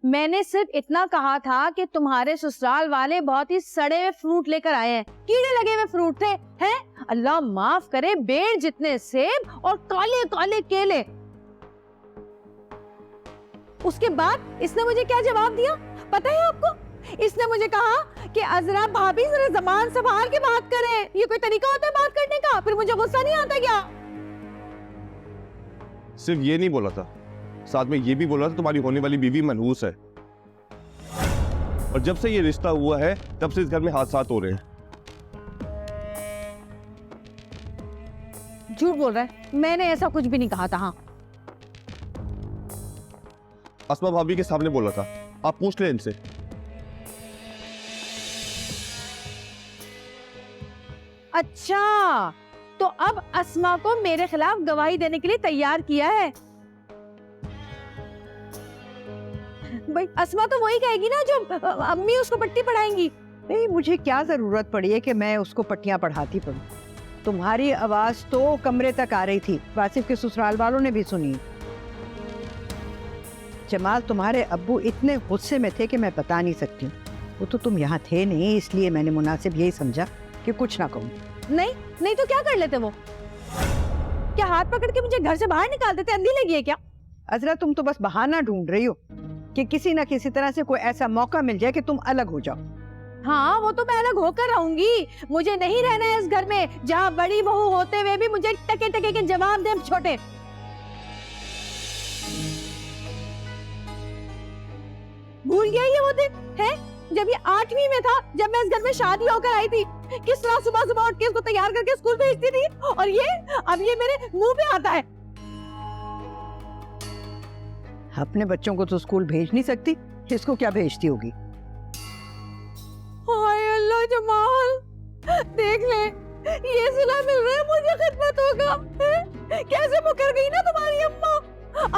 मैंने सिर्फ इतना कहा था कि तुम्हारे ससुराल वाले बहुत ही सड़े हुए फ्रूट लेकर आए हैं, कीड़े लगे हुए फ्रूट थे। हैं? अल्लाह माफ करे, बेर जितने सेब और काले काले केले। उसके बाद इसने मुझे क्या जवाब दिया पता है आपको? इसने मुझे कहा कि अजरा भाभी जरा ज़बान संभाल के बात करें, ये कोई तरीका होता है बात करने का? फिर मुझे गुस्सा नहीं आता क्या? सिर्फ ये नहीं बोला था, साथ में ये भी बोला था तुम्हारी होने वाली बीवी मनहूस है, और जब से ये रिश्ता हुआ है तब से इस घर में हादसात हो रहे हैं। झूठ बोल रहा है, मैंने ऐसा कुछ भी नहीं कहा था। हाँ, अस्मा भाभी के सामने बोला था, आप पूछ ले इनसे। अच्छा, तो अब अस्मा को मेरे खिलाफ गवाही देने के लिए तैयार किया है। भाई अस्मा तो वही कहेगी ना जो अम्मी उसको पट्टी पढ़ाएंगी। नहीं, मुझे क्या जरूरत पड़ी है कि मैं उसको पट्टियां पढ़ाती पढ़ूं? तुम्हारी आवाज तो कमरे तक आ रही थी, वासिफ के ससुराल वालों ने भी सुनी। जमाल, तुम्हारे अब्बू इतने गुस्से में थे कि मैं बता नहीं सकती हूँ। वो तो तुम यहाँ थे नहीं, इसलिए मैंने मुनासिब यही समझा कि कुछ ना कहूँ। नहीं तो क्या कर लेते वो? क्या हाथ पकड़ के मुझे घर से बाहर निकाल देते? अंधी लगी है क्या? अजरा, तुम तो बस बहाना ढूंढ रही हो कि किसी ना किसी तरह से कोई ऐसा मौका मिल जाए कि तुम अलग हो जाओ। हाँ, वो तो मैं अलग होकर रहूंगी। मुझे नहीं रहना है इस घर में जहाँ बड़ी बहू होते हुए भी मुझे टके टके के जवाब दे छोटे। भूल गया ये वो दिन है जब ये 8वीं में था, जब मैं इस घर में शादी होकर आई थी? किस तरह सुबह सुबह उठ के इसको तैयार करके स्कूल भेजती थी, और ये अब ये मेरे मुंह पे आता है। अपने बच्चों को तो स्कूल भेज नहीं सकती, इसको क्या भेजती होगी? हाय अल्लाह जमाल, देख ले, ये सिला मिल रहा है मुझे खिदमतों का। कैसे मुकर गई ना तुम्हारी अम्मा।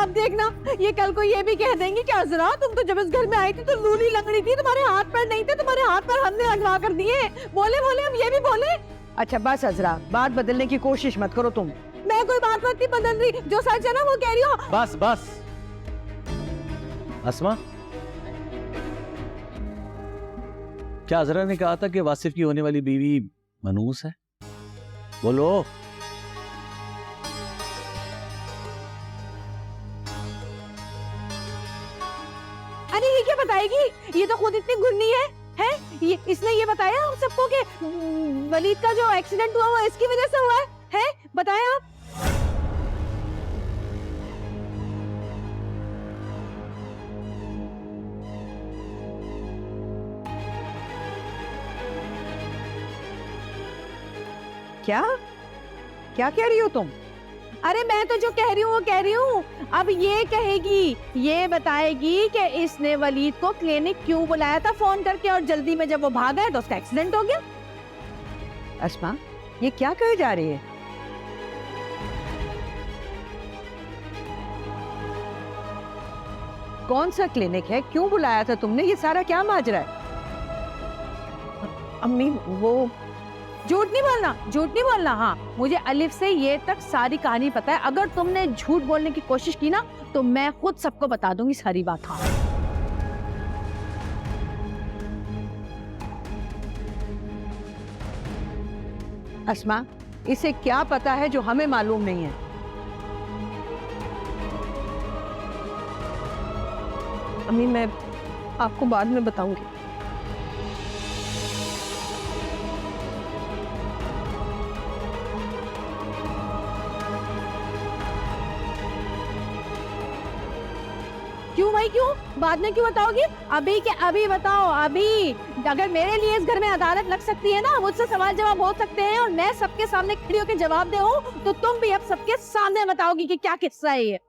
अब देखना, ये कल को ये भी कह देंगी कि अजरा तुम तो जब इस घर में आई थी तो लूली लंगड़ी थी, तुम्हारे हाथ पैर नहीं थे, तुम्हारे हाथ पैर हमने लगवा कर दिए। बोले अब ये भी बोले। अच्छा बस अजरा, बात बदलने की कोशिश मत करो तुम। मैं कोई बात नहीं बदल रही, जो सच है ना वो कह रही हूँ। बस बस अस्मा, क्या अजरा ने कहा था कि वासिफ की होने वाली बीवी मनहूस है? बोलो। अरे ये क्या बताएगी? ये तो खुद इतनी गुन्नी है? ये इसने ये बताया हम सबको कि वलीद का जो एक्सीडेंट हुआ वो इसकी वजह से हुआ है? बताया आप? क्या क्या कह रही हो तुम? अरे मैं तो जो कह रही हूँ वो कह रही हूँ। अब ये कहेगी, ये बताएगी कि इसने वलीद को क्लिनिक क्यों बुलाया था फोन करके, और जल्दी में जब वो भागा है तो उसका एक्सीडेंट हो गया। अस्मा, ये क्या कहे जा रही है? कौन सा क्लिनिक है? क्यों बुलाया था तुमने? ये सारा क्या माजरा है? अम्मी वो झूठ नहीं बोलना, झूठ नहीं बोलना। हाँ, मुझे अलिफ से ये तक सारी कहानी पता है। अगर तुमने झूठ बोलने की कोशिश की ना तो मैं खुद सबको बता दूंगी सारी बात। हाँ, अस्मा, इसे क्या पता है जो हमें मालूम नहीं है? अम्मी मैं आपको बाद में बताऊंगी। क्यों भाई, क्यों बाद में क्यों बताओगी? अभी के अभी बताओ। अभी अगर मेरे लिए इस घर में अदालत लग सकती है ना, मुझसे सवाल जवाब हो सकते हैं, और मैं सबके सामने खड़ी होकर जवाब दे हूं, तो तुम भी अब सबके सामने बताओगी कि क्या किस्सा है ये।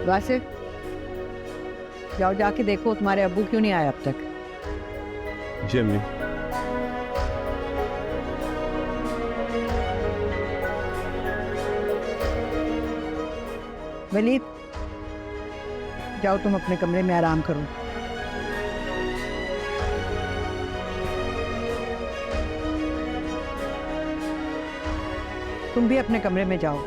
वासिफ, जाओ जाके देखो तुम्हारे अब्बू क्यों नहीं आए अब तक। जी अम्मी। वलीद, जाओ तुम अपने कमरे में आराम करो। तुम भी अपने कमरे में जाओ।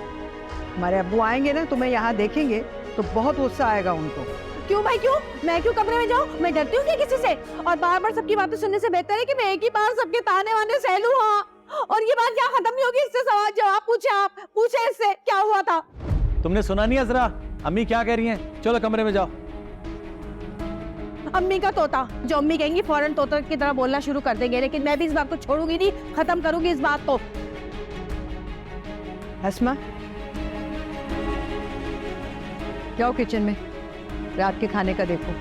हमारे अब्बू आएंगे ना, तुम्हें यहाँ देखेंगे तो बहुत गुस्सा आएगा उनको। क्यों भाई क्यों? मैं क्यों कमरे में जाऊं? मैं डरती हूँ क्या किसी से? और बार बार सबकी बातें सुनने से बेहतर है कि मैं एक ही बार सबके ताने वाने सह लूं। हाँ, और ये बात यहाँ खत्म नहीं होगी। इससे सवाल जवाब पूछे, आप पूछे इससे क्या हुआ था। तुमने सुना नहीं अजरा, अम्मी क्या कह रही हैं? चलो कमरे में जाओ। अम्मी का तोता, जो अम्मी कहेंगी फौरन तोता की तरह बोलना शुरू कर देंगे, लेकिन मैं भी इस बात को छोड़ूंगी नहीं, खत्म करूंगी इस बात को। हस्मा, जाओ किचन में, रात के खाने का देखो।